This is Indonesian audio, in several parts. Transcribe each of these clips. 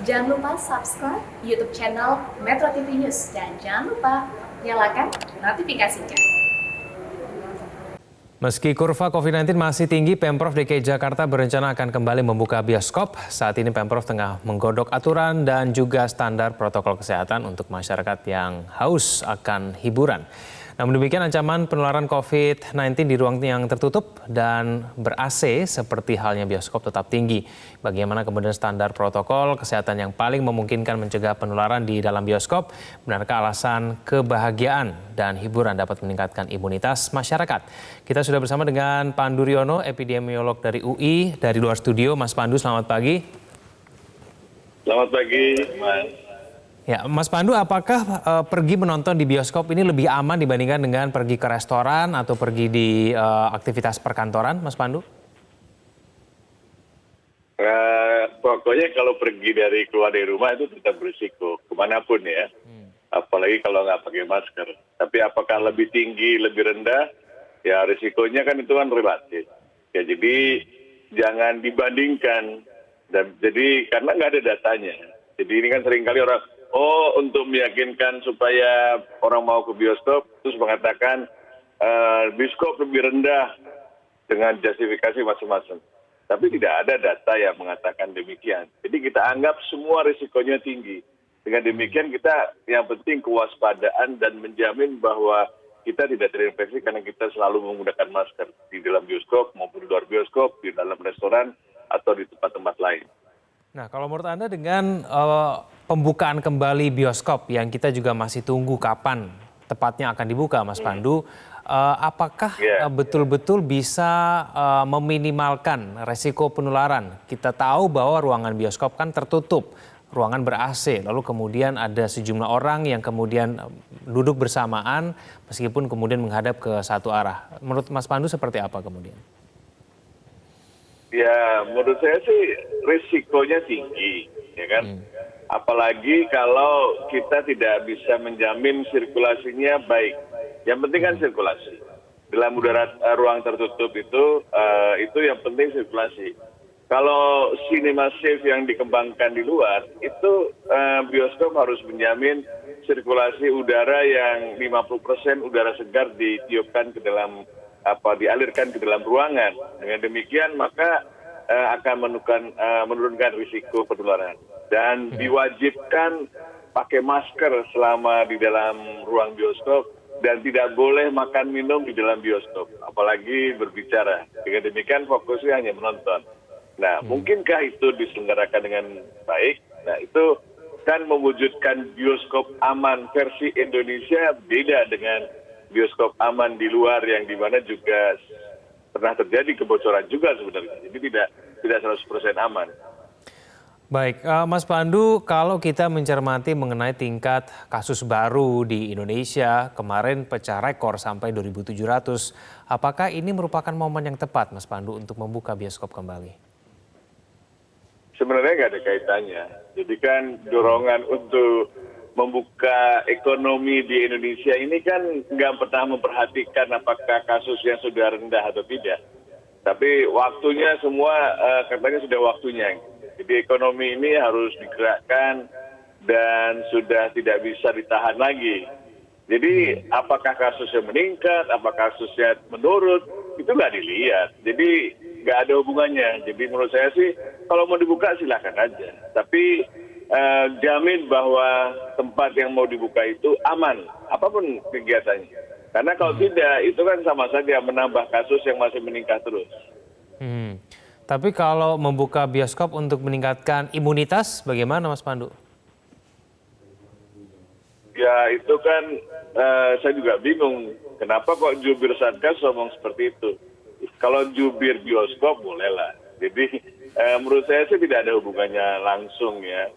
Jangan lupa subscribe YouTube channel Metro TV News dan jangan lupa nyalakan notifikasinya. Meski kurva COVID-19 masih tinggi, Pemprov DKI Jakarta berencana akan kembali membuka bioskop. Saat ini Pemprov tengah menggodok aturan dan juga standar protokol kesehatan untuk masyarakat yang haus akan hiburan. Namun demikian, ancaman penularan COVID-19 di ruang yang tertutup dan ber-AC seperti halnya bioskop tetap tinggi. Bagaimana kemudian standar protokol kesehatan yang paling memungkinkan mencegah penularan di dalam bioskop? Benarkah alasan kebahagiaan dan hiburan dapat meningkatkan imunitas masyarakat? Kita sudah bersama dengan Pandu Riono, epidemiolog dari UI, dari luar studio. Mas Pandu, selamat pagi. Selamat pagi, Mas. Ya, Mas Pandu, apakah pergi menonton di bioskop ini lebih aman dibandingkan dengan pergi ke restoran atau pergi di aktivitas perkantoran, Mas Pandu? Pokoknya kalau pergi keluar dari rumah itu tetap berisiko, kemanapun ya. Apalagi kalau nggak pakai masker. Tapi apakah lebih tinggi, lebih rendah? Ya risikonya kan itu kan relatif. Ya jadi jangan dibandingkan. Dan jadi karena nggak ada datanya. Jadi ini kan seringkali orang, untuk meyakinkan supaya orang mau ke bioskop, terus mengatakan bioskop lebih rendah dengan justifikasi masing-masing. Tapi tidak ada data yang mengatakan demikian. Jadi kita anggap semua risikonya tinggi. Dengan demikian kita yang penting kewaspadaan dan menjamin bahwa kita tidak terinfeksi karena kita selalu menggunakan masker di dalam bioskop maupun di luar bioskop, di dalam restoran atau di tempat-tempat lain. Nah, kalau menurut Anda dengan pembukaan kembali bioskop yang kita juga masih tunggu kapan tepatnya akan dibuka, Mas Pandu, apakah betul-betul bisa meminimalkan resiko penularan? Kita tahu bahwa ruangan bioskop kan tertutup, ruangan ber-AC, lalu kemudian ada sejumlah orang yang kemudian duduk bersamaan meskipun kemudian menghadap ke satu arah. Menurut Mas Pandu seperti apa kemudian? Ya, menurut saya sih risikonya tinggi, ya kan? Apalagi kalau kita tidak bisa menjamin sirkulasinya baik. Yang penting kan sirkulasi. Dalam udara ruang tertutup itu yang penting sirkulasi. Kalau cinema safe yang dikembangkan di luar, itu bioskop harus menjamin sirkulasi udara yang 50% udara segar ditiupkan ke dalam dialirkan ke dalam ruangan. Dengan demikian maka akan menurunkan risiko penularan. Dan diwajibkan pakai masker selama di dalam ruang bioskop dan tidak boleh makan minum di dalam bioskop, apalagi berbicara. Dengan demikian fokusnya hanya menonton. Nah, mungkinkah itu diselenggarakan dengan baik? Nah, itu kan mewujudkan bioskop aman versi Indonesia beda dengan bioskop aman di luar yang dimana juga pernah terjadi kebocoran juga sebenarnya. Jadi tidak 100% aman. Baik, Mas Pandu, kalau kita mencermati mengenai tingkat kasus baru di Indonesia, kemarin pecah rekor sampai 2.700. Apakah ini merupakan momen yang tepat, Mas Pandu, untuk membuka bioskop kembali? Sebenarnya nggak ada kaitannya. Jadi kan dorongan untuk membuka ekonomi di Indonesia ini kan nggak pernah memperhatikan apakah kasusnya sudah rendah atau tidak. Tapi waktunya semua katanya sudah waktunya. Jadi ekonomi ini harus digerakkan dan sudah tidak bisa ditahan lagi. Jadi apakah kasusnya meningkat, apakah kasusnya menurun, itu nggak dilihat. Jadi nggak ada hubungannya. Jadi menurut saya sih kalau mau dibuka silakan aja. Tapi jamin bahwa tempat yang mau dibuka itu aman, apapun kegiatannya. Karena kalau tidak, itu kan sama saja menambah kasus yang masih meningkat terus. Tapi kalau membuka bioskop untuk meningkatkan imunitas, bagaimana Mas Pandu? Ya itu kan saya juga bingung. Kenapa kok jubir Satgas ngomong seperti itu? Kalau jubir bioskop bolehlah. Jadi menurut saya sih tidak ada hubungannya langsung ya.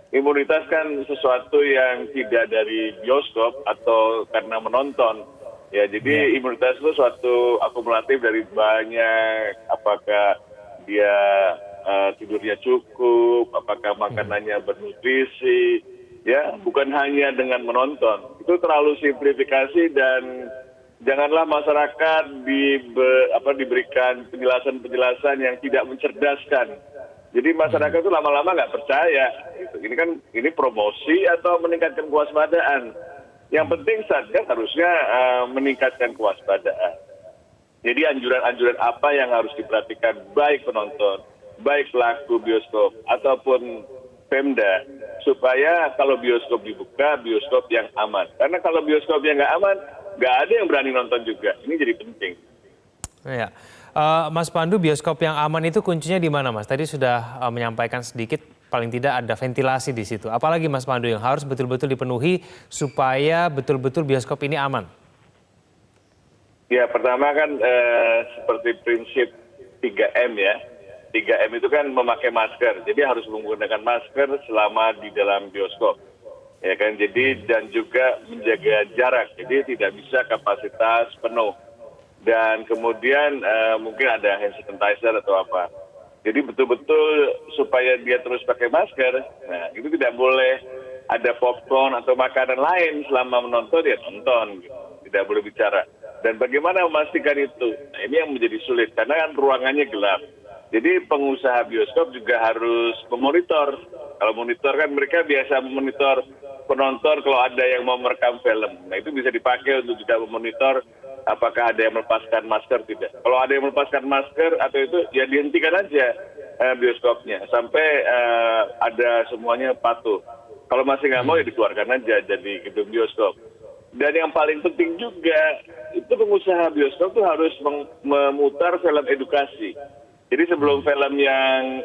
Imunitas kan sesuatu yang tidak dari bioskop atau karena menonton. Ya jadi imunitas itu suatu akumulatif dari banyak, apakah dia tidurnya cukup, apakah makanannya bernutrisi, ya bukan hanya dengan menonton. Itu terlalu simplifikasi dan janganlah masyarakat diberikan penjelasan-penjelasan yang tidak mencerdaskan Jadi masyarakat itu lama-lama nggak percaya. Gitu. Ini promosi atau meningkatkan kewaspadaan. Yang penting Satgas harusnya meningkatkan kewaspadaan. Jadi anjuran-anjuran apa yang harus diperhatikan baik penonton, baik pelaku bioskop ataupun Pemda, supaya kalau bioskop dibuka, bioskop yang aman. Karena kalau bioskop yang nggak aman, nggak ada yang berani nonton juga. Ini jadi penting. Ya. Mas Pandu, bioskop yang aman itu kuncinya di mana, Mas? Tadi sudah menyampaikan sedikit, paling tidak ada ventilasi di situ. Apalagi Mas Pandu yang harus betul-betul dipenuhi supaya betul-betul bioskop ini aman? Ya, pertama kan seperti prinsip 3M ya. 3M itu kan memakai masker. Jadi harus menggunakan masker selama di dalam bioskop. Ya kan, jadi dan juga menjaga jarak. Jadi tidak bisa kapasitas penuh. Dan kemudian mungkin ada hand sanitizer atau apa. Jadi betul-betul supaya dia terus pakai masker. Nah, itu tidak boleh ada popcorn atau makanan lain selama menonton, ya nonton. Gitu. Tidak boleh bicara. Dan bagaimana memastikan itu? Nah, ini yang menjadi sulit karena kan ruangannya gelap. Jadi pengusaha bioskop juga harus memonitor. Kalau monitor kan mereka biasa memonitor penonton kalau ada yang mau merekam film. Nah itu bisa dipakai untuk juga memonitor apakah ada yang melepaskan masker tidak. Kalau ada yang melepaskan masker atau itu ya dihentikan aja bioskopnya sampai ada semuanya patuh. Kalau masih nggak mau ya dikeluarkan aja dari gedung bioskop. Dan yang paling penting juga itu pengusaha bioskop tuh harus memutar film edukasi. Jadi sebelum film yang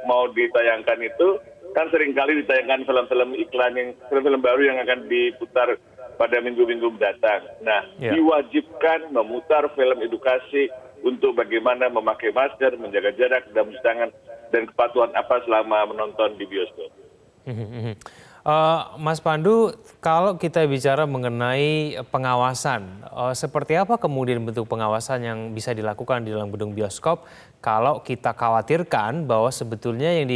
mau ditayangkan itu kan seringkali ditayangkan film-film iklan yang film-film baru yang akan diputar pada minggu-minggu mendatang. Nah, diwajibkan memutar film edukasi untuk bagaimana memakai masker, menjaga jarak, dan mencuci tangan, dan kepatuhan apa selama menonton di bioskop. Mas Pandu, kalau kita bicara mengenai pengawasan, seperti apa kemudian bentuk pengawasan yang bisa dilakukan di dalam gedung bioskop kalau kita khawatirkan bahwa sebetulnya yang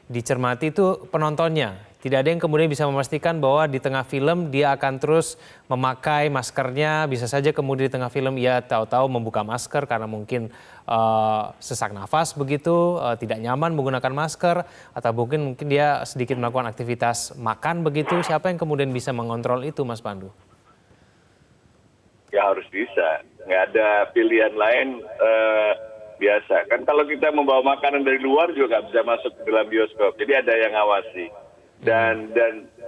dicermati itu penontonnya? Tidak ada yang kemudian bisa memastikan bahwa di tengah film dia akan terus memakai maskernya, bisa saja kemudian di tengah film ia tahu-tahu membuka masker karena mungkin sesak nafas begitu, tidak nyaman menggunakan masker, atau mungkin dia sedikit melakukan aktivitas makan begitu. Siapa yang kemudian bisa mengontrol itu, Mas Pandu? Ya harus bisa, nggak ada pilihan lain. Biasa kan kalau kita membawa makanan dari luar juga nggak bisa masuk ke dalam bioskop, jadi ada yang ngawasi. Dan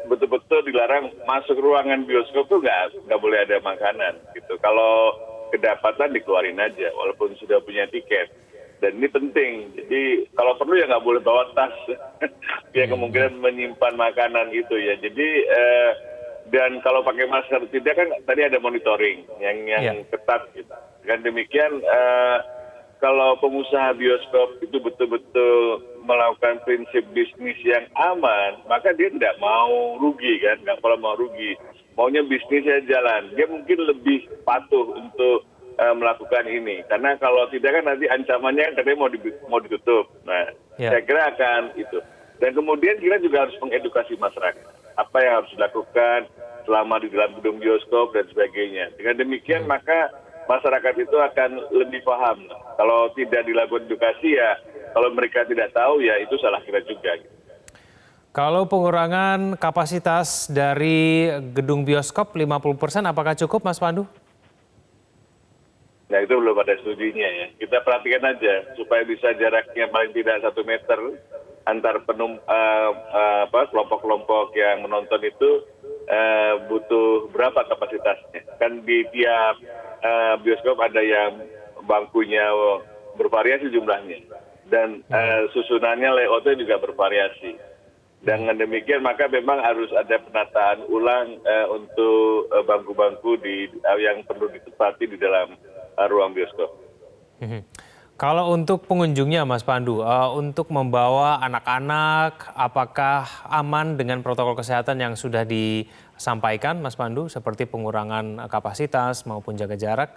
betul-betul dilarang masuk ruangan bioskop tuh nggak boleh ada makanan gitu. Kalau kedapatan dikeluarin aja walaupun sudah punya tiket. Dan ini penting. Jadi kalau perlu ya nggak boleh bawa tas. Biar kemungkinan menyimpan makanan gitu ya. Jadi dan kalau pakai masker tidak kan tadi ada monitoring yang ketat gitu. Dengan demikian kalau pengusaha bioskop itu betul-betul melakukan prinsip bisnis yang aman, maka dia tidak mau rugi kan, nggak pernah mau rugi. Maunya bisnisnya jalan, dia mungkin lebih patuh untuk melakukan ini. Karena kalau tidak kan nanti ancamannya katanya mau ditutup. Nah, saya kira akan itu. Dan kemudian kita juga harus mengedukasi masyarakat. Apa yang harus dilakukan selama di dalam gedung bioskop dan sebagainya. Dengan demikian maka masyarakat itu akan lebih paham. Kalau tidak dilakukan edukasi ya, kalau mereka tidak tahu ya itu salah kita juga. Kalau pengurangan kapasitas dari gedung bioskop 50%, apakah cukup, Mas Pandu? Nah itu belum ada studinya ya. Kita perhatikan aja supaya bisa jaraknya paling tidak 1 meter antar kelompok-kelompok yang menonton itu butuh berapa kapasitasnya. Kan di tiap bioskop ada yang bangkunya bervariasi jumlahnya dan susunannya layoutnya juga bervariasi. Dengan demikian maka memang harus ada penataan ulang untuk bangku-bangku yang perlu ditempati di dalam ruang bioskop. Kalau untuk pengunjungnya, Mas Pandu, untuk membawa anak-anak, apakah aman dengan protokol kesehatan yang sudah disampaikan, Mas Pandu, seperti pengurangan kapasitas maupun jaga jarak?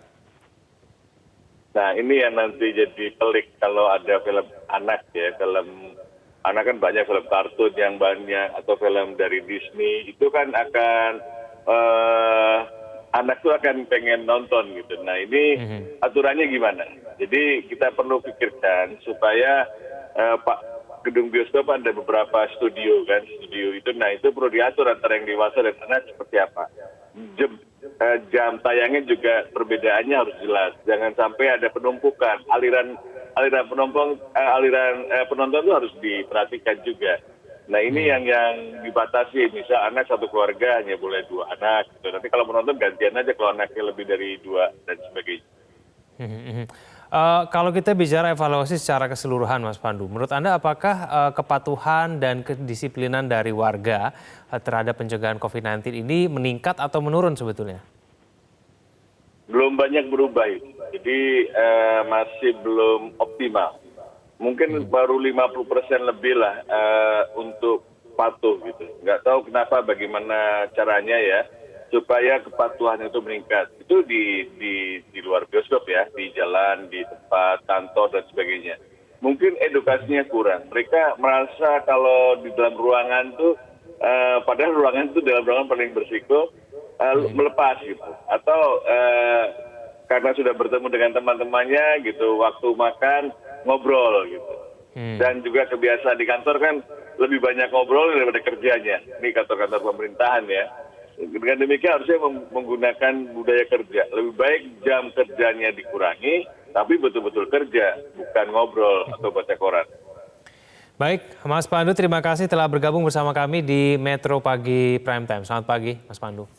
Nah ini yang nanti jadi pelik kalau ada film anak ya, film anak kan banyak film kartun yang banyak atau film dari Disney, itu kan akan anak tuh akan pengen nonton gitu. Nah ini aturannya gimana? Jadi kita perlu pikirkan supaya gedung bioskop ada beberapa studio kan, studio itu, nah itu perlu diatur antara yang dewasa dan anak seperti apa. Jam tayangnya juga perbedaannya harus jelas, jangan sampai ada penumpukan, aliran penonton itu harus diperhatikan juga. Nah ini yang dibatasi, misal anak satu keluarga hanya boleh 2 anak, gitu. Nanti kalau menonton gantian aja kalau anaknya lebih dari 2 dan sebagainya. Kalau kita bicara evaluasi secara keseluruhan, Mas Pandu, menurut Anda apakah kepatuhan dan kedisiplinan dari warga terhadap pencegahan COVID-19 ini meningkat atau menurun sebetulnya? Belum banyak berubah itu. Jadi masih belum optimal. Mungkin baru 50% lebih lah untuk patuh gitu. Nggak tahu kenapa, bagaimana caranya ya supaya kepatuhan itu meningkat. Itu di luar bioskop ya, di jalan, di tempat kantor dan sebagainya. Mungkin edukasinya kurang. Mereka merasa kalau di dalam ruangan tuh, padahal ruangan itu dalam ruangan paling berisiko, melepas gitu. Atau karena sudah bertemu dengan teman-temannya gitu, waktu makan ngobrol gitu. Dan juga kebiasaan di kantor kan lebih banyak ngobrol daripada kerjanya. Ini kantor-kantor pemerintahan ya. Dengan demikian harusnya menggunakan budaya kerja. Lebih baik jam kerjanya dikurangi, tapi betul-betul kerja, bukan ngobrol atau baca koran. Baik, Mas Pandu, terima kasih telah bergabung bersama kami di Metro Pagi Prime Time. Selamat pagi, Mas Pandu.